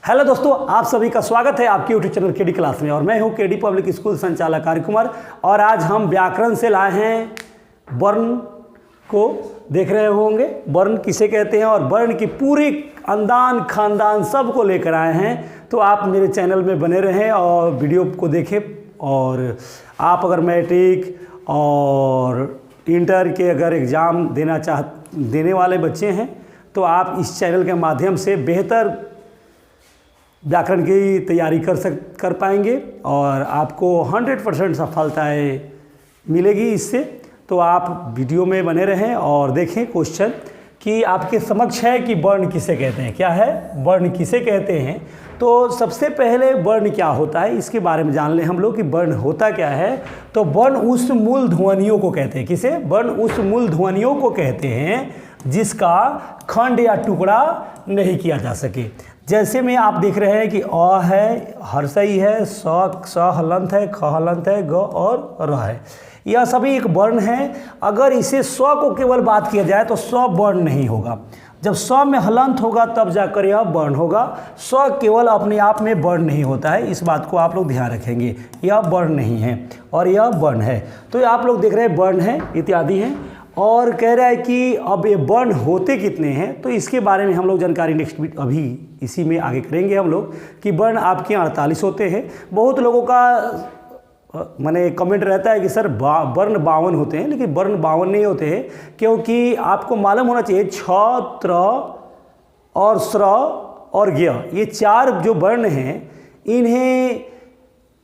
Hello दोस्तों, आप सभी का स्वागत है आपके यूट्यूब चैनल केडी क्लास में। और मैं हूं केडी पब्लिक स्कूल संचालक आर्य कुमार। और आज हम व्याकरण से लाए हैं वर्ण को। देख रहे होंगे वर्ण किसे कहते हैं और वर्ण की पूरी अंदान खानदान सब को लेकर आए हैं। तो आप मेरे चैनल में बने रहें और वीडियो को देखें। और आप अगर मैट्रिक और इंटर के अगर एग्ज़ाम देने वाले बच्चे हैं तो आप इस चैनल के माध्यम से बेहतर व्याकरण की तैयारी कर पाएंगे और आपको 100% सफलताएँ मिलेगी इससे। तो आप वीडियो में बने रहें और देखें क्वेश्चन कि आपके समक्ष है कि वर्ण किसे कहते हैं। क्या है वर्ण किसे कहते हैं? तो सबसे पहले वर्ण क्या होता है इसके बारे में जान लें हम लोग कि वर्ण होता क्या है। तो वर्ण उस मूल ध्वनियों को कहते हैं। किसे? वर्ण उस मूल ध्वनियों को कहते हैं जिसका खंड या टुकड़ा नहीं किया जा सके। जैसे में आप देख रहे हैं कि अ है, हर्षई है, स हलंत है, ख हलंत है, ग और र है। यह सभी एक वर्ण है। अगर इसे स को केवल बात किया जाए तो स वर्ण नहीं होगा। जब स में हलंत होगा तब जाकर यह वर्ण होगा। स केवल अपने आप में वर्ण नहीं होता है, इस बात को आप लोग ध्यान रखेंगे। यह वर्ण नहीं है और यह वर्ण है। तो आप लोग देख रहे हैं वर्ण है इत्यादि हैं। और कह रहा है कि अब ये वर्ण होते कितने हैं, तो इसके बारे में हम लोग जानकारी नेक्स्ट अभी इसी में आगे करेंगे हम लोग कि वर्ण आपके 48 होते हैं। बहुत लोगों का माने कमेंट रहता है कि सर वर्ण 52 होते हैं, लेकिन वर्ण 52 नहीं होते हैं, क्योंकि आपको मालूम होना चाहिए छ, त्र और स्र और ज्ञ, ये चार जो वर्ण हैं इन्हें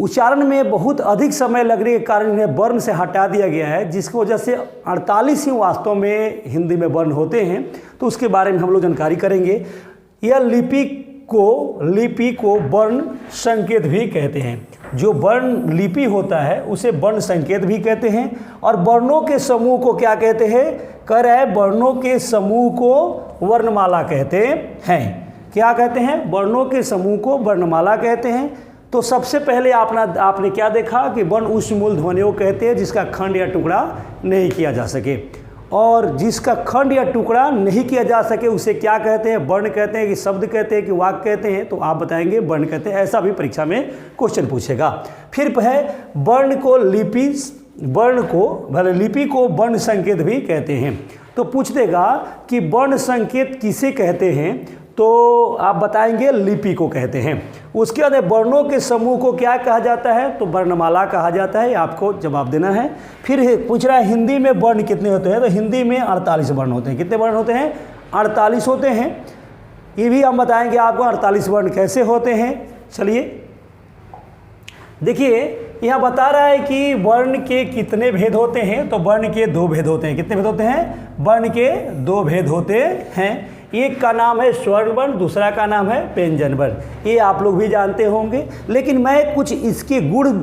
उच्चारण में बहुत अधिक समय लगने के कारण इन्हें वर्ण से हटा दिया गया है, जिसकी वजह से 48 ही वास्तव में हिंदी में वर्ण होते हैं। तो उसके बारे में हम लोग जानकारी करेंगे। यह लिपि को वर्ण संकेत भी कहते हैं। जो वर्ण लिपि होता है उसे वर्ण संकेत भी कहते हैं। और वर्णों के समूह को क्या कहते हैं? कह रहा है वर्णों के समूह को वर्णमाला कहते हैं। क्या कहते हैं? वर्णों के समूह को वर्णमाला कहते हैं। तो सबसे पहले आपने क्या देखा कि वर्ण उस मूल ध्वनियों को कहते हैं जिसका खंड या टुकड़ा नहीं किया जा सके। और जिसका खंड या टुकड़ा नहीं किया जा सके उसे क्या कहते हैं? वर्ण कहते हैं कि शब्द कहते हैं कि वाक्य कहते हैं? तो आप बताएंगे वर्ण कहते हैं। ऐसा भी परीक्षा में क्वेश्चन पूछेगा। फिर है वर्ण को लिपि को वर्ण संकेत भी कहते हैं। तो पूछ देगा कि वर्ण संकेत किसे कहते हैं, तो आप बताएंगे लिपि को कहते हैं। उसके बाद वर्णों के समूह को क्या कहा जाता है? तो वर्णमाला कहा जाता है। आपको जवाब देना है। फिर पूछ रहा है हिंदी में वर्ण कितने होते हैं? तो हिंदी में 48 वर्ण होते हैं। कितने वर्ण होते हैं? 48 होते हैं। ये भी हम बताएंगे आपको 48 वर्ण कैसे होते हैं। चलिए देखिए, यह बता रहा है कि वर्ण के कितने भेद होते हैं। तो वर्ण के 2 भेद होते हैं। कितने भेद होते हैं? वर्ण के 2 भेद होते हैं। एक का नाम है स्वर्ण वर्ण, दूसरा का नाम है व्यंजन वर्ण। ये आप लोग भी जानते होंगे, लेकिन मैं कुछ इसके गुण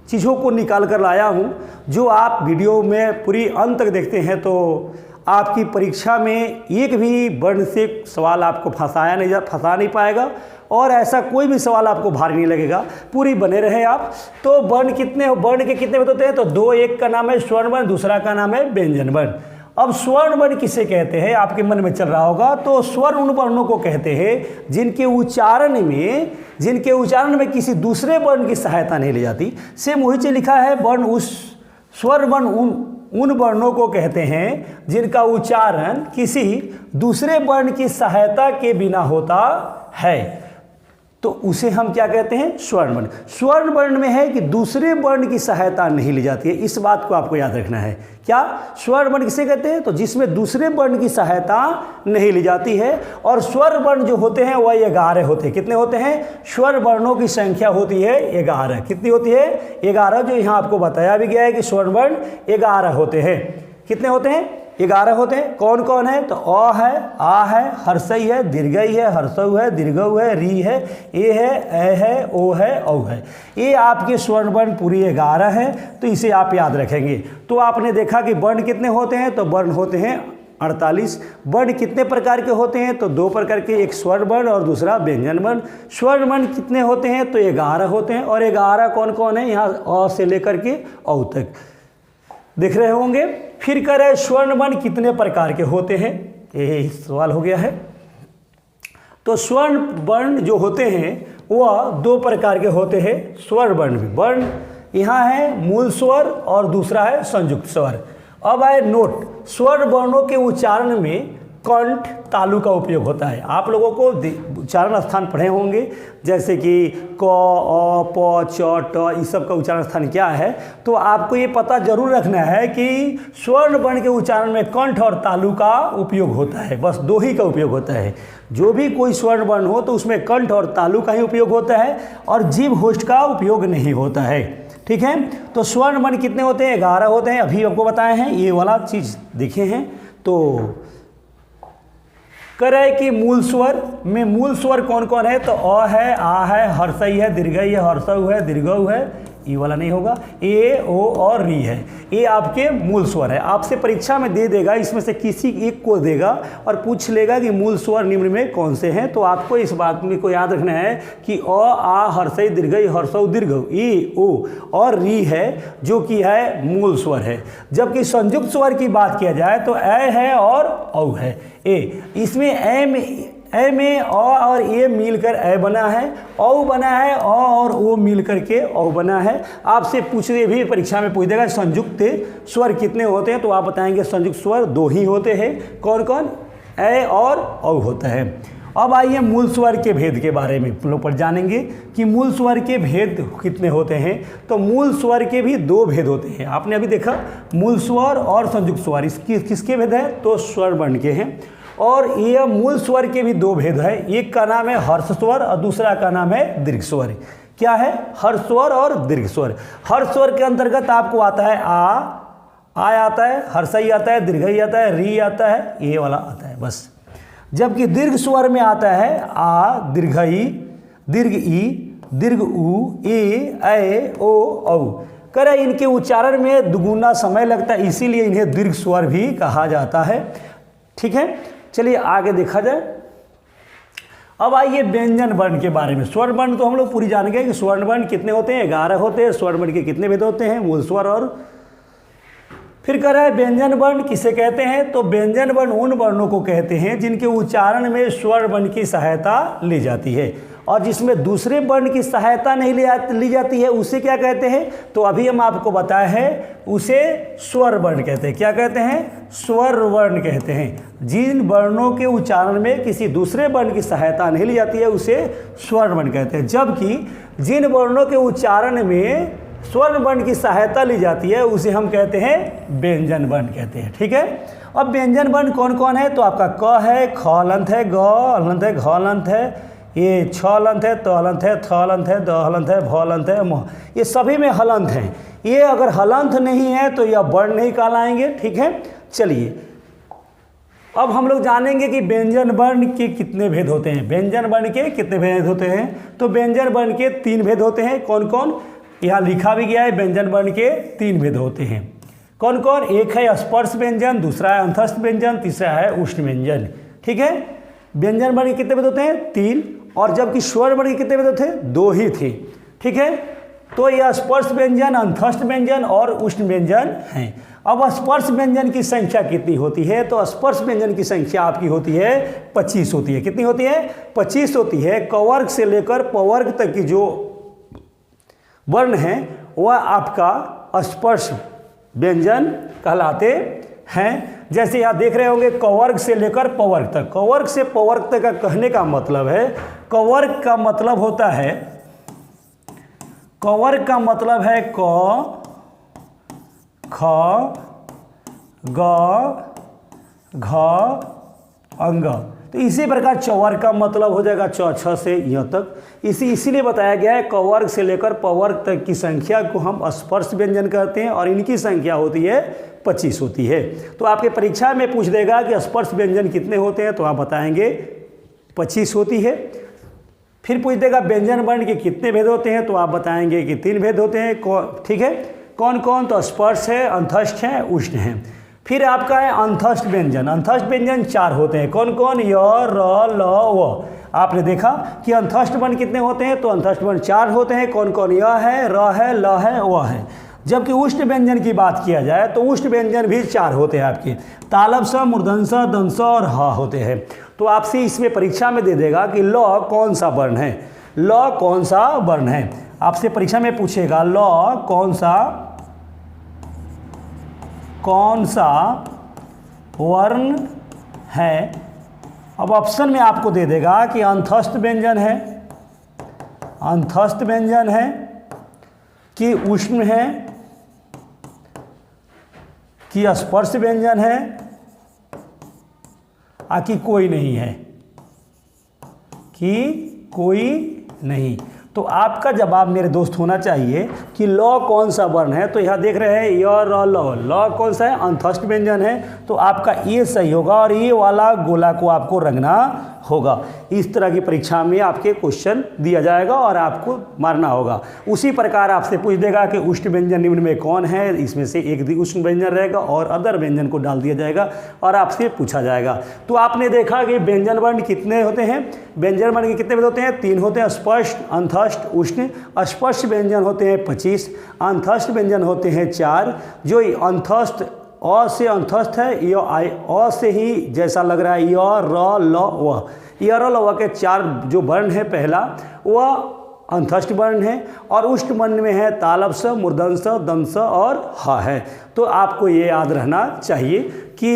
चीज़ों को निकाल कर लाया हूँ जो आप वीडियो में पूरी अंत तक देखते हैं तो आपकी परीक्षा में एक भी वर्ण से सवाल आपको फंसा नहीं पाएगा और ऐसा कोई भी सवाल आपको भारी नहीं लगेगा। पूरी बने रहे आप। तो वर्ण के कितने होते हैं? तो 2। एक का नाम है स्वर्ण वर्ण, दूसरा का नाम है व्यंजन वर्ण। अब स्वर्ण वर्ण किसे कहते हैं आपके मन में चल रहा होगा। तो स्वर्ण उन वर्णों को कहते हैं जिनके उच्चारण में किसी दूसरे वर्ण की सहायता नहीं ली जाती। से नीचे लिखा है स्वर्ण वर्ण उन वर्णों को कहते हैं जिनका उच्चारण किसी दूसरे वर्ण की सहायता के बिना होता है। तो उसे हम क्या कहते हैं? स्वर्ण वर्ण। स्वर्ण वर्ण में है कि दूसरे वर्ण की सहायता नहीं ली जाती है। इस बात को आपको याद रखना है। क्या स्वर्ण वर्ण किसे कहते हैं? तो जिसमें दूसरे वर्ण की सहायता नहीं ली जाती है। और स्वर वर्ण जो होते हैं वह 11 होते हैं। कितने होते हैं? स्वर वर्णों की संख्या होती है 11। कितनी होती है? 11। जो यहाँ आपको बताया भी गया है कि स्वर्ण वर्ण 11 होते हैं। कितने होते हैं? 11 होते हैं। कौन कौन है? तो अ है, आ है, हर्षई है, दीर्घई है, हर्षऊ है, दीर्घऊ है, री है, ए है, ए है, ओ है, औ है। ये आपके स्वर्ण वर्ण पूरी 11 है। तो इसे आप याद रखेंगे। तो आपने देखा कि वर्ण कितने होते हैं? तो वर्ण होते हैं 48। वर्ण कितने प्रकार के होते हैं? तो 2 प्रकार के, एक स्वर्ण वर्ण और दूसरा व्यंजन वर्ण। स्वर्ण वर्ण कितने होते हैं? तो 11 होते हैं। और 11 कौन कौन है? यहाँ अ से लेकर के औ तक दिख रहे होंगे। फिर कह रहे स्वर्ण वर्ण कितने प्रकार के होते हैं? यही सवाल हो गया है। तो स्वर्ण वर्ण जो होते हैं वह दो प्रकार के होते हैं। स्वर वर्ण भी, वर्ण यहाँ है मूल स्वर और दूसरा है संयुक्त स्वर। अब आए नोट। स्वर वर्णों के उच्चारण में कंठ तालु का उपयोग होता है। आप लोगों को उच्चारण स्थान पढ़े होंगे, जैसे कि क, अ, प, च, ट, इस सब का उच्चारण स्थान क्या है। तो आपको ये पता जरूर रखना है कि स्वर्ण वर्ण के उच्चारण में कंठ और तालु का उपयोग होता है, बस दो ही का उपयोग होता है। जो भी कोई स्वर्ण वर्ण हो तो उसमें कंठ और तालु का ही उपयोग होता है और जीभ होष्ठ का उपयोग नहीं होता है। ठीक है, तो स्वर्ण वर्ण कितने होते हैं? 11 होते हैं, अभी आपको बताए हैं, ये वाला चीज़ देखे हैं। तो कह रहे हैं कि मूल स्वर में मूल स्वर कौन कौन है? तो अ है, आ है, हर्षई है, दीर्घई है, हर्षऊ है, दीर्घऊ है, ये वाला नहीं होगा, ए, ओ और री है। ये आपके मूल स्वर है। आपसे परीक्षा में दे देगा, इसमें से किसी एक को देगा और पूछ लेगा कि मूल स्वर निम्न में कौन से हैं। तो आपको इस बात में को याद रखना है कि अ, आ, हर्षई, दीर्घई, हर्षऊ, दीर्घऊ, ई, ओ और री है जो कि है मूल स्वर है। जबकि संयुक्त स्वर की बात किया जाए तो ए है और औ है। ए, इसमें ए में अ और ए मिलकर ए बना है, औ बना है, अ और ओ मिलकर के औ बना है। आपसे पूछे भी परीक्षा में पूछ देगा संयुक्त स्वर कितने होते हैं, तो आप बताएंगे संयुक्त स्वर 2 ही होते हैं। कौन कौन? ए और औ होता है। अब आइए मूल स्वर के भेद के बारे में लोग पर जानेंगे कि मूल स्वर के भेद कितने होते हैं। तो मूल स्वर के भी 2 भेद होते हैं। आपने अभी देखा मूल स्वर और संयुक्त स्वर, इसकी किसके भेद है? तो स्वर वर्ण के हैं। और यह मूल स्वर के भी 2 भेद है। एक का नाम है हर्ष स्वर और दूसरा का नाम है दीर्घ स्वर। क्या है? हर्ष स्वर और दीर्घ स्वर। हर्ष स्वर के अंतर्गत आपको आता है आ आता है, हर्षई आता है, दीर्घई आता है, री आता है, ये वाला आता है बस। जबकि दीर्घ स्वर में आता है आ, दीर्घई, दीर्घ ई, दीर्घ उ, ए, ओ, औ। करे इनके उच्चारण में दुगुना समय लगता है, इसीलिए इन्हें दीर्घ स्वर भी कहा जाता है। ठीक है, चलिए आगे देखा जाए। अब आइए व्यंजन वर्ण के बारे में। स्वर्ण वर्ण तो हम लोग पूरी जान गए कि स्वर्ण वर्ण कितने होते हैं? 11 होते हैं। स्वर्ण वर्ण के कितने भेद होते हैं? मूल स्वर और फिर कह रहा है व्यंजन वर्ण किसे कहते हैं? तो व्यंजन वर्ण उन वर्णों को कहते हैं जिनके उच्चारण में स्वर वर्ण की सहायता ली जाती है और जिसमें दूसरे वर्ण की सहायता नहीं ली जाती है, उसे क्या कहते हैं? तो अभी हम आपको बताए हैं, उसे स्वर वर्ण कहते हैं। क्या कहते हैं? स्वर वर्ण कहते हैं। जिन वर्णों के उच्चारण में किसी दूसरे वर्ण की सहायता नहीं ली जाती है उसे स्वर वर्ण कहते हैं। जबकि जिन वर्णों के उच्चारण में स्वर्ण वर्ण की सहायता ली जाती है उसे हम कहते हैं व्यंजन वर्ण कहते हैं। ठीक है, अब व्यंजन वर्ण कौन कौन है? तो आपका क है, ख हलंत है, ग हलंत है, घ हलंत है, ये छ हलंत है, त हलंत है, थ हलंत है, द हलंत है, भ हलंत है, म, ये सभी में हलंत हैं। ये अगर हलंत नहीं है तो यह वर्ण नहीं कहलाएंगे। ठीक है, चलिए अब हम लोग जानेंगे कि व्यंजन वर्ण के कितने भेद होते हैं। व्यंजन वर्ण के कितने भेद होते हैं? तो व्यंजन वर्ण के 3 भेद होते हैं। कौन कौन? यहाँ लिखा भी गया है, व्यंजन वर्ण के 3 भेद होते हैं। कौन कौन? एक है स्पर्श व्यंजन, दूसरा है अंतस्थ व्यंजन, तीसरा है उष्ण व्यंजन। ठीक है, व्यंजन वर्ण के कितने भेद होते हैं? 3। और जबकि स्वर वर्ण के कितने भेद होते हैं? 2 ही थे। ठीक है, तो यह स्पर्श व्यंजन, अंतस्थ व्यंजन और उष्ण व्यंजन हैं। अब स्पर्श व्यंजन की संख्या कितनी होती है? तो स्पर्श व्यंजन की संख्या आपकी होती है 25 होती है। कितनी होती है? 25 होती है। क वर्ग से लेकर प वर्ग तक की जो वर्ण है वह आपका स्पर्श व्यंजन कहलाते हैं। जैसे यहाँ देख रहे होंगे क वर्ग से लेकर प वर्ग तक। क वर्ग से प वर्ग तक का कहने का मतलब है, क वर्ग का मतलब होता है, क वर्ग का मतलब है क, ख, ग, घ, अंग। तो इसी प्रकार चौवर्ग का मतलब हो जाएगा च, छ से यहाँ तक। इसीलिए बताया गया है क वर्ग से लेकर प वर्ग तक की संख्या को हम स्पर्श व्यंजन कहते हैं और इनकी संख्या होती है 25 होती है। तो आपके परीक्षा में पूछ देगा कि स्पर्श व्यंजन कितने होते हैं, तो आप बताएंगे 25 होती है। फिर पूछ देगा व्यंजन वर्ण के कितने भेद होते हैं, तो आप बताएंगे कि 3 भेद होते हैं। ठीक है, कौन कौन? तो स्पर्श है, अंतस्थ है, उष्ण है। फिर आपका है अंतस्थ व्यंजन। अंतस्थ व्यंजन 4 होते हैं। कौन कौन? य, र, ल, व। आपने देखा कि अंतस्थ वर्ण कितने होते हैं? तो अंतस्थ वर्ण 4 होते हैं। कौन कौन? य है, र है, ल है, व है। जबकि उष्ण व्यंजन की बात किया जाए तो उष्ण व्यंजन भी 4 होते हैं आपके। तालब स, मूर्धन्य स, दंस और ह होते हैं। तो आपसे इसमें परीक्षा में दे देगा कि लौ कौन सा वर्ण है, लौ कौन सा वर्ण है, आपसे परीक्षा में पूछेगा लौ कौन सा वर्ण है। अब ऑप्शन में आपको दे देगा कि अंतस्थ व्यंजन है, अंतस्थ व्यंजन है, कि उष्ण है, कि स्पर्श व्यंजन है, कि कोई नहीं है, कि कोई नहीं। तो आपका जवाब मेरे दोस्त होना चाहिए कि लौ कौन सा वर्ण है। तो यहाँ देख रहे हैं य र लौ, लौ कौन सा है, अंतस्थ व्यंजन है, तो आपका ये सही होगा और ये वाला गोला को आपको रंगना होगा। इस तरह की परीक्षा में आपके क्वेश्चन दिया जाएगा और आपको मारना होगा। उसी प्रकार आपसे पूछ देगा कि उष्ण व्यंजन निम्न में कौन है, इसमें से एक उष्ण व्यंजन रहेगा और अदर व्यंजन को डाल दिया जाएगा और आपसे पूछा जाएगा। तो आपने देखा कि व्यंजन वर्ण कितने होते हैं, व्यंजन वर्ण के कितने होते हैं, 3 होते हैं, स्पष्ट, अंतस्थ, उष्ण। अस्पष्ट व्यंजन होते हैं 25, अंतस्थ व्यंजन होते हैं 4। जो अंतस्थ अ से अंतस्थ है, य अ से ही जैसा लग रहा है, य र ल व, य र ल व के 4 जो वर्ण है, पहला वह अंतस्थ वर्ण है और उष्ण वर्ण में है तालव स, मूर्धन्य स, दंत स और ह है। तो आपको ये याद रहना चाहिए कि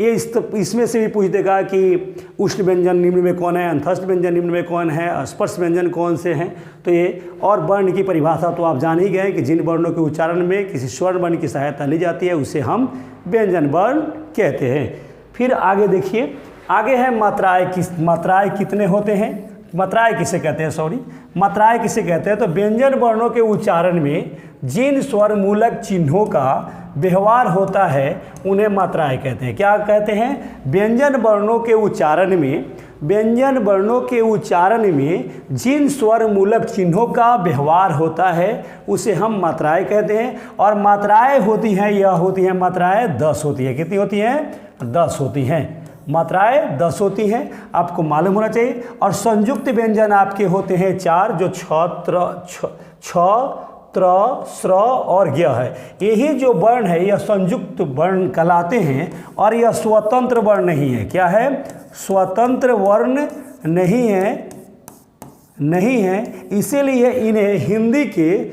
ये इसमें से भी पूछ देगा कि उष्ण व्यंजन निम्न में कौन है, अंतस्थ व्यंजन निम्न में कौन है, स्पर्श व्यंजन कौन से हैं। तो ये और वर्ण की परिभाषा तो आप जान ही गए कि जिन वर्णों के उच्चारण में किसी स्वर वर्ण की सहायता ली जाती है उसे हम व्यंजन वर्ण कहते हैं। फिर आगे देखिए, आगे है मात्राएं। मात्राएं कितने होते हैं, मात्राएं किसे कहते हैं, सॉरी, मात्राएं किसे कहते हैं। तो व्यंजन वर्णों के उच्चारण में जिन स्वर मूलक चिन्हों का व्यवहार होता है उन्हें मात्राएं कहते हैं। क्या कहते हैं, व्यंजन वर्णों के उच्चारण में, व्यंजन वर्णों के उच्चारण में जिन स्वर मूलक चिन्हों का व्यवहार होता है उसे हम मात्राएं कहते हैं। और मात्राएं होती हैं, यह होती हैं मात्राएं 10 होती है। कितनी होती हैं, 10 होती हैं, मात्राएं 10 होती हैं, आपको मालूम होना चाहिए। और संयुक्त व्यंजन आपके होते हैं 4, जो छ, त्र, स्र और ज्ञ है। यही जो वर्ण है यह संयुक्त वर्ण कहलाते हैं और यह स्वतंत्र वर्ण नहीं है। क्या है, स्वतंत्र वर्ण नहीं है, नहीं है, इसीलिए इन्हें हिंदी के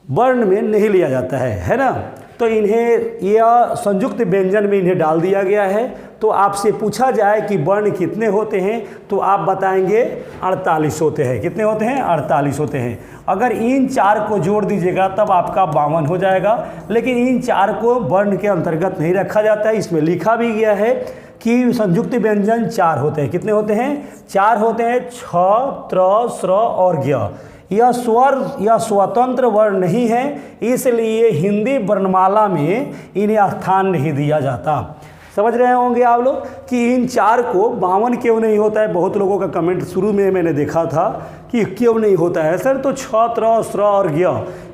वर्ण में नहीं लिया जाता है ना। तो इन्हें यह संयुक्त व्यंजन में इन्हें डाल दिया गया है। तो आपसे पूछा जाए कि वर्ण कितने होते हैं तो आप बताएंगे 48 होते हैं। कितने होते हैं, 48 होते हैं। अगर इन 4 को जोड़ दीजिएगा तब आपका 52 हो जाएगा, लेकिन इन 4 को वर्ण के अंतर्गत नहीं रखा जाता है। इसमें लिखा भी गया है कि संयुक्त व्यंजन 4 होते हैं। कितने होते हैं, 4 होते हैं, छ, त्र, स्र और ज्ञ। यह स्वर या स्वतंत्र वर्ण नहीं है, इसलिए हिंदी वर्णमाला में इन्हें स्थान नहीं दिया जाता। समझ रहे होंगे आप लोग कि इन 4 को 52 क्यों नहीं होता है। बहुत लोगों का कमेंट शुरू में मैंने देखा था कि क्यों नहीं होता है सर। तो छ, त्र, स्र और ज्ञ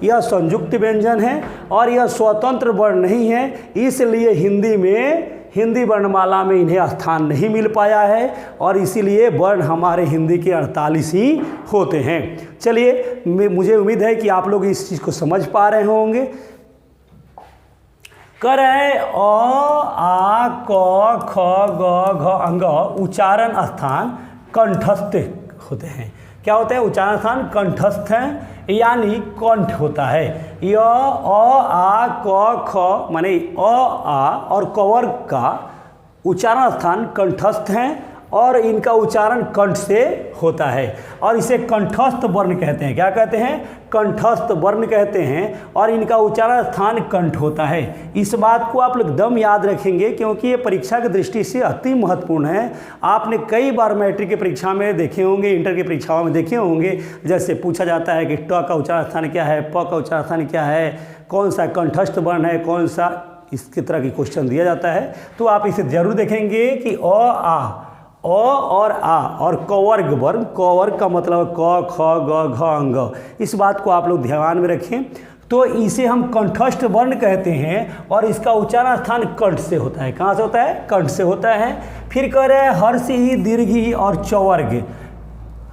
यह संयुक्त व्यंजन है और यह स्वतंत्र वर्ण नहीं है, इसलिए हिंदी में, हिंदी वर्णमाला में इन्हें स्थान नहीं मिल पाया है और इसीलिए वर्ण हमारे हिंदी के 48 ही होते हैं। चलिए, मुझे उम्मीद है कि आप लोग इस चीज़ को समझ पा रहे होंगे। कर है अ, आ, क, ख, ग, घ, अंग उच्चारण स्थान कंठस्थ होते हैं। क्या होते हैं, उच्चारण स्थान कंठस्थ हैं, यानी कंठ होता है। य, अ, आ, क, ख माने अ, आ और क वर्ग का उच्चारण स्थान कंठस्थ हैं और इनका उच्चारण कंठ से होता है और इसे कंठस्थ वर्ण कहते हैं। क्या कहते हैं, कंठस्थ वर्ण कहते हैं और इनका उच्चारण स्थान कंठ होता है। इस बात को आप लोग एकदम याद रखेंगे क्योंकि ये परीक्षा की दृष्टि से अति महत्वपूर्ण है। आपने कई बार मैट्रिक की परीक्षा में देखे होंगे, इंटर की परीक्षाओं में देखे होंगे, जैसे पूछा जाता है कि ट का उच्चारण स्थान क्या है, प का उच्चारण स्थान क्या है, कौन सा कंठस्थ वर्ण है, कौन सा, इसकी तरह की क्वेश्चन दिया जाता है। तो आप इसे जरूर देखेंगे कि अ, आ, अ और आ और क वर्ग वर्ण, क वर्ग का मतलब क, ख, ग, घ, अंग। इस बात को आप लोग ध्यान में रखें। तो इसे हम कंठस्थ वर्ण कहते हैं और इसका उच्चारण स्थान कंठ से होता है। कहाँ से होता है, कंठ से होता है। फिर कह रहे हैं हर्ष, ई, दीर्घ और चवर्ग।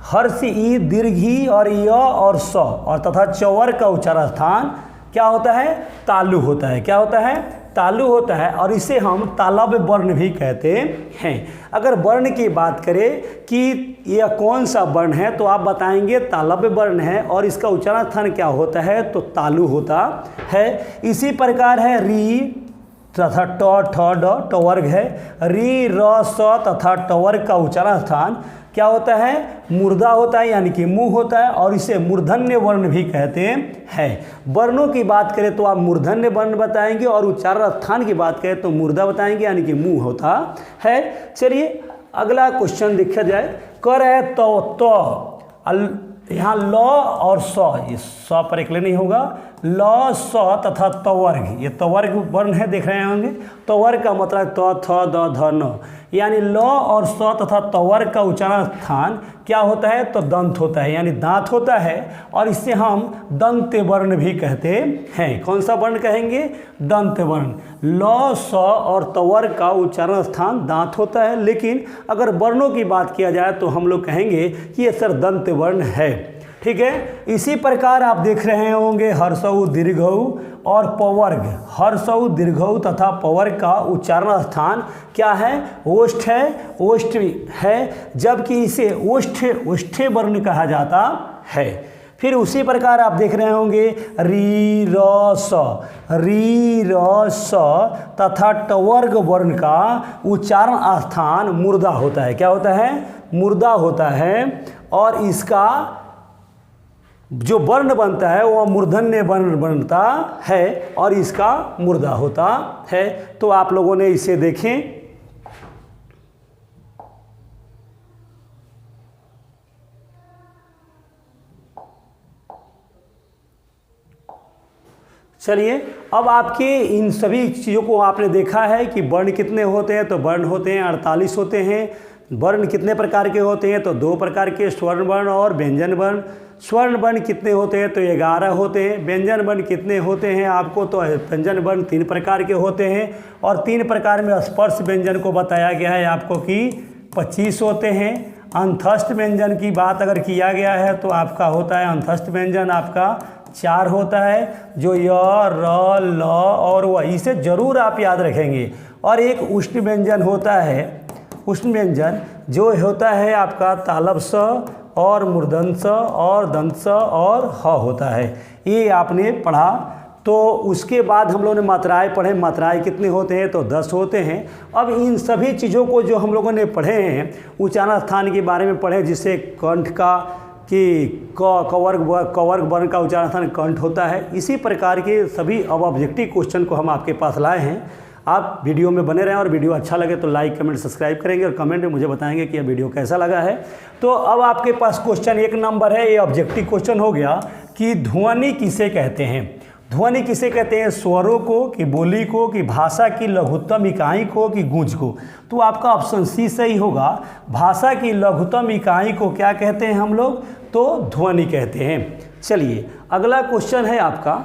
हर्ष, ई, दीर्घ और य और स और तथा चवर्ग का उच्चारण स्थान क्या होता है, तालु होता है। क्या होता है, तालु होता है और इसे हम तालव्य वर्ण भी कहते हैं। अगर वर्ण की बात करें कि यह कौन सा वर्ण है तो आप बताएंगे तालव्य वर्ण है और इसका उच्चारण स्थान क्या होता है तो तालु होता है। इसी प्रकार है री तथा ट ठ ड ट वर्ग है। री र स तथा ट वर्ग का उच्चारण स्थान क्या होता है मूर्धा होता है यानी कि मुंह होता है और इसे मूर्धन्य वर्ण भी कहते हैं। वर्णों की बात करें तो आप मूर्धन्य वर्ण बताएंगे और उच्चारण स्थान की बात करें तो मूर्धा बताएंगे यानी कि मुंह होता है। चलिए अगला क्वेश्चन देखा जाए। कर है तो यहाँ ल और स, ये स पर एक नहीं होगा, ल स तथा तवर्ग, ये तवर्ग वर्ण है देख रहे होंगे। तवर्ग का मतलब त थ द ध न, यानी ल और स तथा तवर्ग का उच्चारण स्थान क्या होता है तो दंत होता है यानी दांत होता है और इससे हम दंत वर्ण भी कहते हैं। कौन सा वर्ण कहेंगे दंत वर्ण। ल स और तवर्ग का उच्चारण स्थान दांत होता है, लेकिन अगर वर्णों की बात किया जाए तो हम लोग कहेंगे कि ये सर दंत वर्ण है। ठीक है, इसी प्रकार आप देख रहे होंगे हर्षऊ दीर्घऊ और पवर्ग। हर्षऊ दीर्घऊ तथा पवर्ग का उच्चारण स्थान क्या है ओष्ठ है, ओष्ठ है, जबकि इसे ओष्ठे वर्ण कहा जाता है। फिर उसी प्रकार आप देख रहे होंगे री र स तथा टवर्ग वर्ण का उच्चारण स्थान मूर्धा होता है। क्या होता है मूर्धा होता है और इसका जो वर्ण बनता है वह मूर्धन्य वर्ण बनता है और इसका मूर्धा होता है। तो आप लोगों ने इसे देखें। चलिए अब आपके इन सभी चीज़ों को आपने देखा है कि वर्ण कितने होते हैं तो वर्ण होते हैं 48 होते हैं। वर्ण कितने प्रकार के होते हैं तो 2 प्रकार के, स्वर्ण वर्ण और व्यंजन वर्ण। स्वर्ण वर्ण कितने होते हैं तो 11 होते हैं। व्यंजन वर्ण कितने होते हैं आपको तो व्यंजन वर्ण 3 प्रकार के होते हैं और 3 प्रकार में स्पर्श व्यंजन को बताया गया है आपको कि 25 होते हैं। अंतस्थ व्यंजन की बात अगर किया गया है तो आपका होता है अंतस्थ व्यंजन आपका 4 होता है, जो य र ल और व, इसे जरूर आप याद रखेंगे। और एक उष्ण व्यंजन होता है, उष्ण व्यंजन जो होता है आपका तालव स और मूर्धन स और दंत स और ह होता है। ये आपने पढ़ा। तो उसके बाद हम लोगों ने मात्राएं पढ़े। मात्राएं कितने होते हैं तो 10 होते हैं। अब इन सभी चीज़ों को जो हम लोगों ने पढ़े हैं, उच्चारण स्थान के बारे में पढ़े, जिससे कंठ का कि कवर्ग वर्ण का उच्चारण स्थान कंठ होता है। इसी प्रकार के सभी अब ऑब्जेक्टिव क्वेश्चन को हम आपके पास लाए हैं। आप वीडियो में बने रहें और वीडियो अच्छा लगे तो लाइक कमेंट सब्सक्राइब करेंगे और कमेंट में मुझे बताएंगे कि यह वीडियो कैसा लगा है। तो अब आपके पास क्वेश्चन 1 नंबर है, ये ऑब्जेक्टिव क्वेश्चन हो गया कि ध्वनि किसे कहते हैं। ध्वनि किसे कहते हैं, स्वरों को कि बोली को कि भाषा की लघुत्तम इकाई को कि गूंज को। तो आपका ऑप्शन सी सही होगा। भाषा की लघुत्तम इकाई को क्या कहते हैं हम लोग तो ध्वनि कहते हैं। चलिए अगला क्वेश्चन है आपका,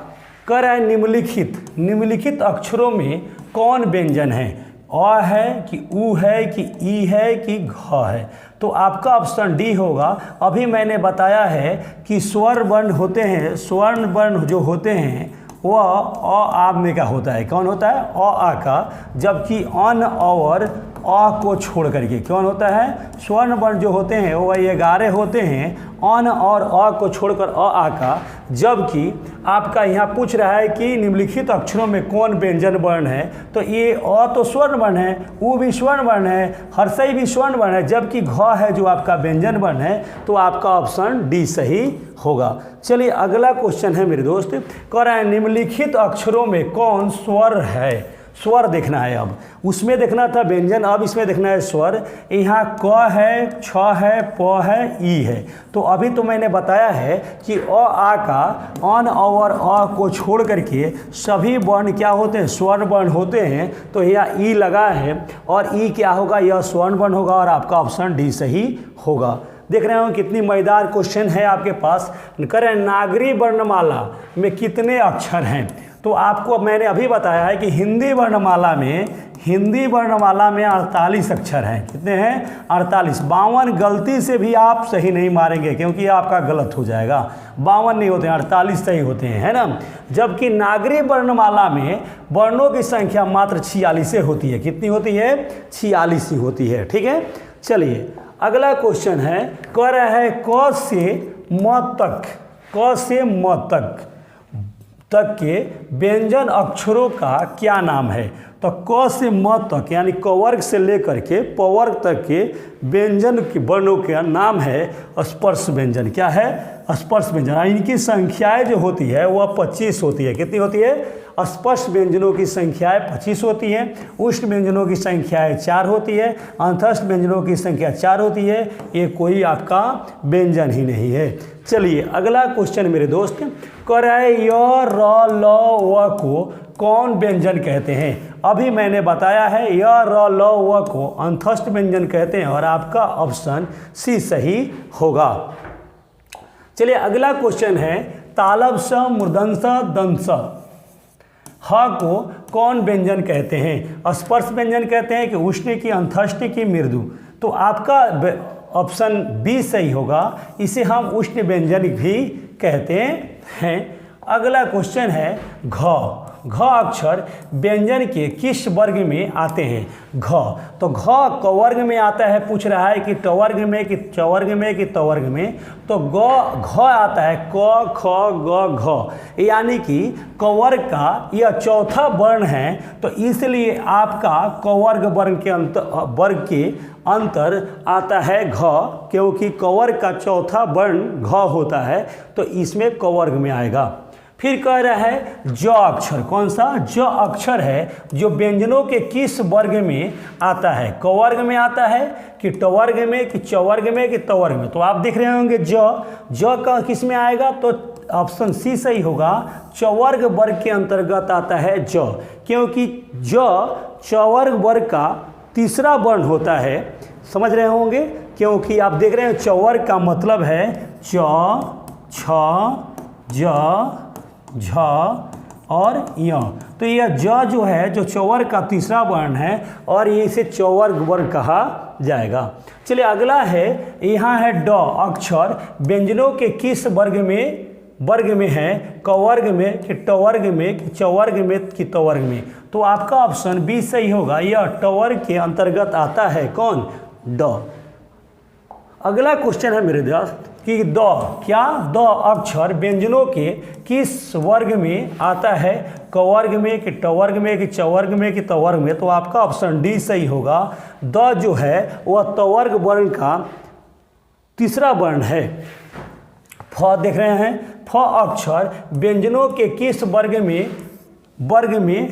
कर है निम्नलिखित अक्षरों में कौन व्यंजन है। अ है कि उ है कि ई है कि घ है। तो आपका ऑप्शन डी होगा। अभी मैंने बताया है कि स्वर वर्ण होते हैं, स्वर्ण वर्ण जो होते हैं वह अ आ में का होता है। कौन होता है अ आ का, जबकि अन और अ को छोड़ करके कौन होता है स्वर्ण वर्ण जो होते हैं वह 11 होते हैं, अन और अ को छोड़कर अ आ का। जबकि आपका यहाँ पूछ रहा है कि निम्नलिखित अक्षरों में कौन व्यंजन वर्ण है, तो ये अ तो स्वर्ण वर्ण है, उ भी स्वर्ण वर्ण है, हर्षई भी स्वर्ण वर्ण है, जबकि घ है जो आपका व्यंजन वर्ण है। तो आपका ऑप्शन डी सही होगा। चलिए अगला क्वेश्चन है मेरे दोस्त, कह रहा है निम्नलिखित अक्षरों में कौन स्वर है। स्वर देखना है, अब उसमें देखना था व्यंजन, अब इसमें देखना है स्वर। यहाँ क है, छ है, प है, ई है। तो अभी तो मैंने बताया है कि अ आ का अन और अ को छोड़ करके सभी वर्ण क्या होते हैं स्वर्ण वर्ण होते हैं। तो यहाँ ई लगा है और ई क्या होगा यह स्वर्ण वर्ण होगा और आपका ऑप्शन डी सही होगा। देख रहे हो कितनी मजेदार क्वेश्चन है आपके पास। करें नागरी वर्णमाला में कितने अक्षर हैं। तो आपको मैंने अभी बताया है कि हिंदी वर्णमाला में हिंदी वर्णमाला में 48 अक्षर हैं। कितने हैं? 48। 52 गलती से भी आप सही नहीं मारेंगे क्योंकि आपका गलत हो जाएगा। 52 नहीं होते हैं, 48 सही होते हैं, है ना। जबकि नागरी वर्णमाला में वर्णों की संख्या मात्र 46 होती है। कितनी होती है? 46 ही होती है। ठीक है, चलिए अगला क्वेश्चन है, कह रहा है क से म तक, क से म तक के व्यंजन अक्षरों का क्या नाम है। तो क से म तक यानी क वर्ग से लेकर के प वर्ग तक के व्यंजन के वर्णों का नाम है स्पर्श व्यंजन। क्या है? स्पर्श व्यंजन। इनकी संख्याएं जो होती है वह 25 होती है। कितनी होती है? स्पर्श व्यंजनों की संख्याएं 25 होती हैं। उष्ण व्यंजनों की संख्याएं 4 होती है। अंतस्थ व्यंजनों की संख्या 4 होती है। ये कोई आपका व्यंजन ही नहीं है। चलिए अगला क्वेश्चन मेरे दोस्त, कह रहा है य र ल व को कौन व्यंजन कहते हैं। अभी मैंने बताया है य र ल व को अंतस्थ व्यंजन कहते हैं और आपका ऑप्शन सी सही होगा। चलिए अगला क्वेश्चन है, तालब स मूर्धन्य स दंश ह को कौन व्यंजन कहते हैं। स्पर्श व्यंजन कहते हैं कि उष्ण की, अंतस्थ की, मृदु। तो आपका ऑप्शन बी सही होगा। इसे हम उष्ण व्यंजन भी कहते हैं। अगला क्वेश्चन है घ। घ अक्षर व्यंजन के किस वर्ग में आते हैं। घ तो घ क वर्ग में आता है, पूछ रहा है कि ट वर्ग में कि च वर्ग में कि त वर्ग में। तो घ आता है क ख ग घ, यानी कि क वर्ग का यह चौथा वर्ण है। तो इसलिए आपका क वर्ग के अंतर आता है घ, क्योंकि क वर्ग का चौथा वर्ण घ होता है, तो इसमें क वर्ग में आएगा। फिर कह रहा है ज अक्षर, कौन सा? ज अक्षर है जो व्यंजनों के किस वर्ग में आता है। क वर्ग में आता है कि ट वर्ग में कि च वर्ग में कि त वर्ग में। तो आप देख रहे होंगे ज का किस में आएगा, तो ऑप्शन सी सही होगा। च वर्ग के अंतर्गत आता है ज, क्योंकि च वर्ग का तीसरा वर्ण होता है। समझ रहे होंगे, क्योंकि आप देख रहे हैं च वर्ग का मतलब है च, छ, ज, झ और य। तो यह ज जो है जो चौवर्ग का तीसरा वर्ण है और ये इसे चौवर्ग वर्ग कहा जाएगा। चलिए अगला है, यहाँ है ड अक्षर व्यंजनों के किस वर्ग में है। क वर्ग में कि ट वर्ग में कि च वर्ग में कि त वर्ग में। तो आपका ऑप्शन बी सही होगा। यह ट वर्ग के अंतर्गत आता है कौन? ड। अगला क्वेश्चन है मेरे दोस्त कि द, क्या द अक्षर व्यंजनों के किस वर्ग में आता है। क वर्ग में कि ट वर्ग में कि च वर्ग में कि त वर्ग में। तो आपका ऑप्शन डी सही होगा। द जो है वह त वर्ग वर्ण का तीसरा वर्ण है। फ देख रहे हैं, फ अक्षर व्यंजनों के किस वर्ग में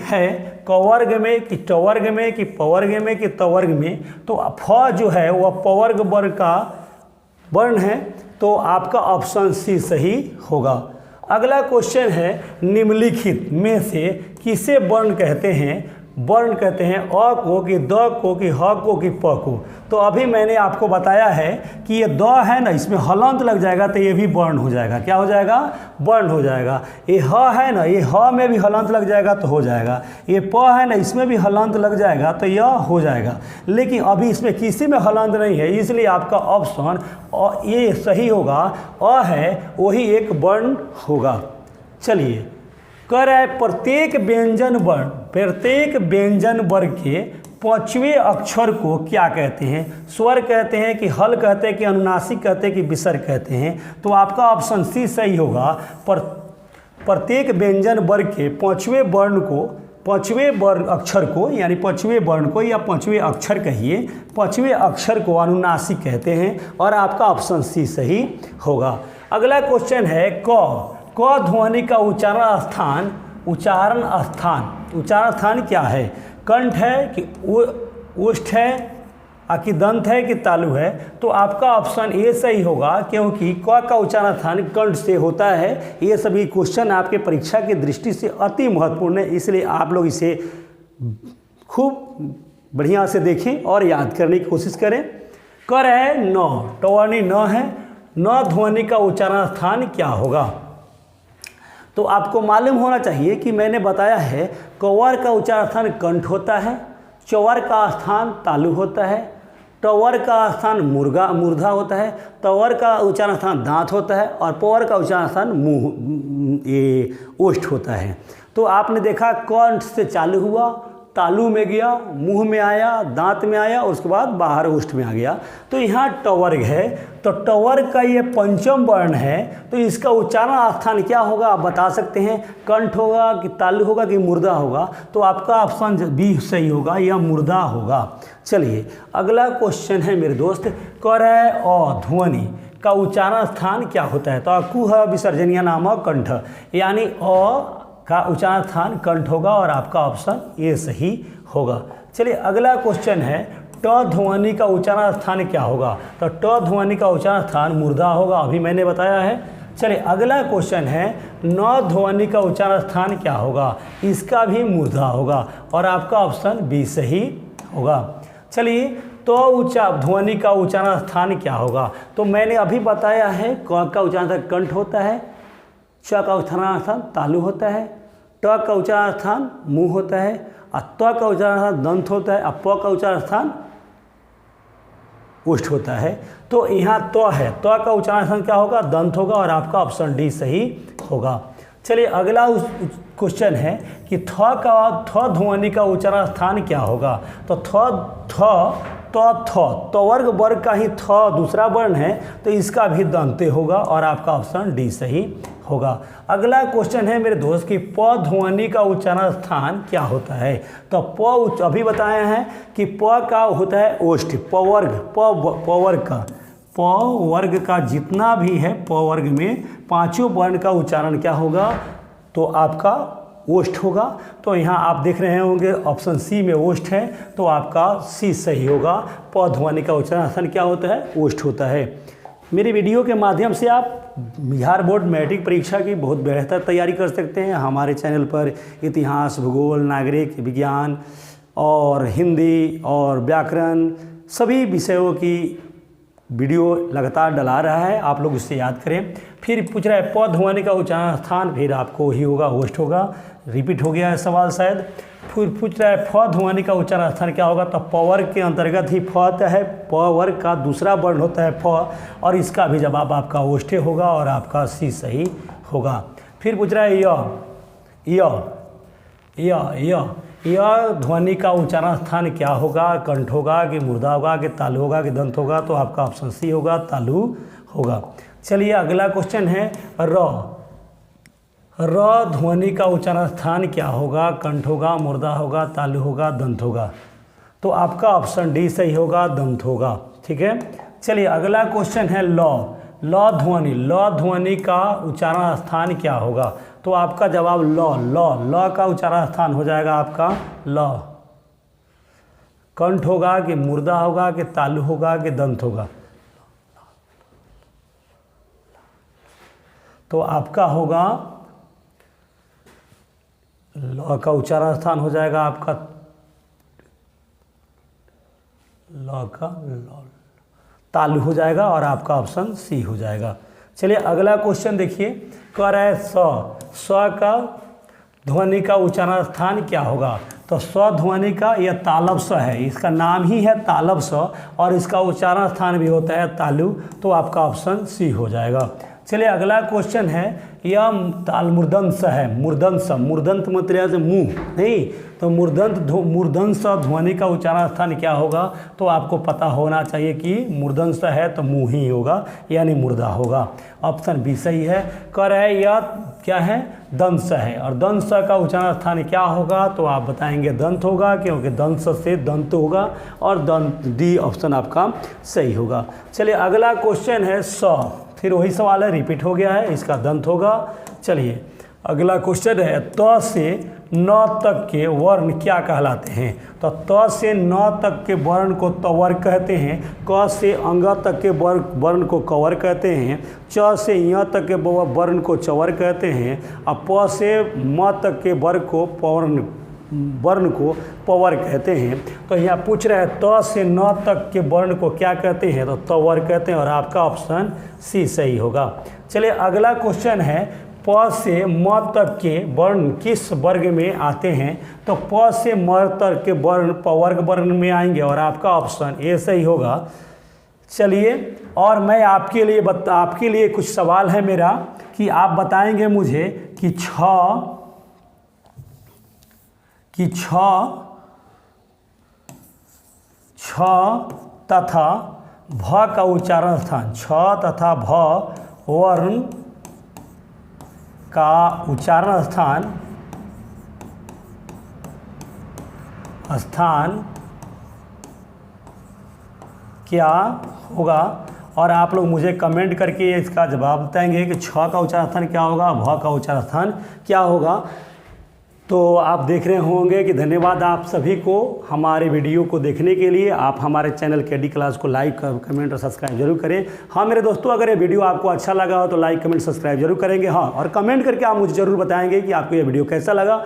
है। क वर्ग में कि ट वर्ग में कि प वर्ग में कि त वर्ग में। तो फ जो है वह प वर्ग का वर्ण है, तो आपका ऑप्शन सी सही होगा। अगला क्वेश्चन है, निम्नलिखित में से किसे वर्ण कहते हैं। वर्ण कहते हैं अ को कि द को कि ह को कि प को। तो अभी मैंने आपको बताया है कि ये द है ना, इसमें हलंत लग जाएगा तो ये भी वर्ण हो जाएगा। क्या हो जाएगा? वर्ण हो जाएगा। ये ह है ना, ये ह में भी हलंत लग जाएगा तो हो जाएगा। ये प है ना, इसमें भी हलंत लग जाएगा तो यह हो जाएगा। लेकिन अभी इसमें किसी में हलंत नहीं है, इसलिए आपका ऑप्शन ये सही होगा। अ है वही एक वर्ण होगा। चलिए कह रहा है प्रत्येक व्यंजन वर्ग के पांचवें अक्षर को क्या कहते हैं। स्वर कहते हैं कि हल कहते हैं कि अनुनासिक कहते हैं कि विसर्ग कहते हैं। तो आपका ऑप्शन सी सही होगा। प्रत्येक व्यंजन वर्ग के पांचवें वर्ण अक्षर को यानी पांचवें वर्ण को या पांचवें अक्षर कहिए, पांचवें अक्षर को अनुनासिक कहते हैं और आपका ऑप्शन सी सही होगा। अगला क्वेश्चन है क ध्वनि का उच्चारण स्थान क्या है। कंठ है कि ओष्ठ है कि दंत है कि तालु है। तो आपका ऑप्शन ए सही होगा, क्योंकि क का उच्चारण स्थान कंठ से होता है। ये सभी क्वेश्चन आपके परीक्षा की दृष्टि से अति महत्वपूर्ण है, इसलिए आप लोग इसे खूब बढ़िया से देखें और याद करने की कोशिश करें। कर है न, टवर्णी न है, न ध्वनि का उच्चारण स्थान क्या होगा। तो आपको मालूम होना चाहिए कि मैंने बताया है कौवर का उच्चारण स्थान कंठ होता है, चवर का स्थान तालु होता है, टवर का स्थान मूर्धा होता है, तवर का उच्चारण स्थान दांत होता है और पवर का उच्चारण स्थान मुंह ओष्ठ होता है। तो आपने देखा कंठ से चालू हुआ, तालु में गया, मुंह में आया, दांत में आया और उसके बाद बाहर ओष्ठ में आ गया। तो यहाँ टवर्ग है, तो टवर्ग का ये पंचम वर्ण है, तो इसका उच्चारण स्थान क्या होगा आप बता सकते हैं? कंठ होगा कि तालु होगा कि मुर्दा होगा? तो आपका ऑप्शन बी सही होगा, यह मुर्दा होगा। चलिए अगला क्वेश्चन है मेरे दोस्त, कह रहा है अ ध्वनि का उच्चारण स्थान क्या होता है? तो अकुह विसर्जनीय नामक कंठ, यानी अ का उच्चारण स्थान कंठ होगा और आपका ऑप्शन ए सही होगा। चलिए अगला क्वेश्चन है, ट ध्वनि का उच्चारण स्थान क्या होगा? तो ट ध्वनि का उच्चारण स्थान मुर्दा होगा, अभी मैंने बताया है। चलिए अगला क्वेश्चन है, न ध्वनि का उच्चारण स्थान क्या होगा? इसका भी मुर्दा होगा और आपका ऑप्शन बी सही होगा। चलिए तो ध्वनि का उच्चारण स्थान क्या होगा? तो मैंने अभी बताया है, क का उच्चारण स्थान कंठ होता है, च का उच्चारण स्थान तालु होता है, ट का उच्चारण स्थान मुंह होता है, और त का उच्चारण स्थान दंत होता है, और प का उच्चारण स्थान ओष्ठ होता है। तो यहाँ त है, त का उच्चारण स्थान क्या होगा? दंत होगा और आपका ऑप्शन डी सही होगा। चलिए अगला क्वेश्चन है कि थ ध्वनि का उच्चारण स्थान क्या होगा? तो थ वर्ग वर्ग का ही थ दूसरा वर्ण है, तो इसका भी दंते होगा और आपका ऑप्शन डी सही होगा। अगला क्वेश्चन है मेरे दोस्त कि प ध्वनि का उच्चारण स्थान क्या होता है? तो प अभी बताए हैं कि प का होता है ओष्ठ, प वर्ग का जितना भी है प वर्ग में पांचों वर्ण का उच्चारण क्या होगा? तो आपका ओष्ठ होगा। तो यहाँ आप देख रहे होंगे ऑप्शन सी में ओष्ठ है, तो आपका सी सही होगा। प ध्वनि का उच्चारण स्थान क्या होता है? ओष्ठ होता है। मेरी वीडियो के माध्यम से आप बिहार बोर्ड मैट्रिक परीक्षा की बहुत बेहतर तैयारी कर सकते हैं। हमारे चैनल पर इतिहास, भूगोल, नागरिक विज्ञान और हिंदी और व्याकरण सभी विषयों की वीडियो लगातार डला रहा है, आप लोग उससे याद करें। फिर पूछ रहा है प ध्वनि का उच्चारण स्थान, फिर आपको ही होगा ओष्ठ होगा, रिपीट हो गया है सवाल शायद। फिर पूछ रहा है फ ध्वनि का उच्चारण स्थान क्या होगा? तो प वर्ग के अंतर्गत ही फ है, प वर्ग का दूसरा वर्ण होता है फ, और इसका भी जवाब आपका ओष्ठे होगा और आपका सी सही होगा। फिर पूछ रहा है य ध्वनि का उच्चारण स्थान क्या होगा? कंठ होगा कि मुर्दा होगा कि तालु होगा कि दंत होगा? तो आपका ऑप्शन सी होगा, तालु होगा। चलिए अगला क्वेश्चन है, र ध्वनि का उच्चारण स्थान क्या होगा? कंठ होगा, मुर्दा होगा, तालु होगा, दंत होगा? तो आपका ऑप्शन डी सही होगा, दंत होगा। ठीक है। चलिए अगला क्वेश्चन है ल ध्वनि का उच्चारण स्थान क्या होगा? तो आपका जवाब ल का उच्चारण स्थान हो जाएगा आपका ल। कंठ होगा कि मुर्दा होगा कि तालु होगा कि दंत होगा? तो आपका होगा ल का उच्चारण स्थान हो जाएगा आपका ल का तालु हो जाएगा और आपका ऑप्शन सी हो जाएगा। चलिए अगला क्वेश्चन देखिए, कह रहा है स का ध्वनि का उच्चारण स्थान क्या होगा? तो स ध्वनि का यह तालब स है, इसका नाम ही है तालब स और इसका उच्चारण स्थान भी होता है तालु, तो आपका ऑप्शन सी हो जाएगा। चलिए अगला क्वेश्चन है, यह मूर्धन्य है, मूर्धन्य मतलब से मुंह नहीं, तो मूर्धन्य ध्वनि का उच्चारण स्थान क्या होगा? तो आपको पता होना चाहिए कि मूर्धन्य है तो मुंह ही होगा, यानी मुर्दा होगा। ऑप्शन बी सही है। कह रहा है यह क्या है? दंत है, और दंत का उच्चारण स्थान क्या होगा? तो आप बताएंगे दंत होगा, क्योंकि दंत से दंत होगा, और दंत डी ऑप्शन आपका सही होगा। चलिए अगला क्वेश्चन है फिर वही सवाल है, रिपीट हो गया है, इसका दंत होगा। चलिए अगला क्वेश्चन है, त से न तक के वर्ण क्या कहलाते हैं? तो त से न तक के वर्ण को तवर कहते हैं, क से अंग तक के वर्ण को कवर कहते हैं, च से य तक के वर्ण को चवर कहते हैं, और प से म तक के वर्ण को पवर कहते हैं। तो यहाँ पूछ रहे हैं त से न तक के वर्ण को क्या कहते हैं? तो तवर कहते हैं और आपका ऑप्शन सी सही होगा। चलिए अगला क्वेश्चन है, प से म तक के वर्ण किस वर्ग में आते हैं, तो प से म तक के वर्ण वर्ग वर्ण में आएंगे और आपका ऑप्शन ए सही होगा। चलिए, और मैं आपके लिए कुछ सवाल है मेरा कि आप बताएंगे मुझे कि छ तथा भ का उच्चारण स्थान, छ तथा भ वर्ण का उच्चारण स्थान क्या होगा। और आप लोग मुझे कमेंट करके इसका जवाब बताएंगे कि छ का उच्चारण स्थान क्या होगा, भ का उच्चारण स्थान क्या होगा। तो आप देख रहे होंगे कि धन्यवाद आप सभी को हमारे वीडियो को देखने के लिए। आप हमारे चैनल केडी क्लास को लाइक, कमेंट और सब्सक्राइब जरूर करें। हाँ मेरे दोस्तों, अगर ये वीडियो आपको अच्छा लगा हो तो लाइक, कमेंट, सब्सक्राइब जरूर करेंगे। हाँ, और कमेंट करके आप मुझे ज़रूर बताएंगे कि आपको ये वीडियो कैसा लगा।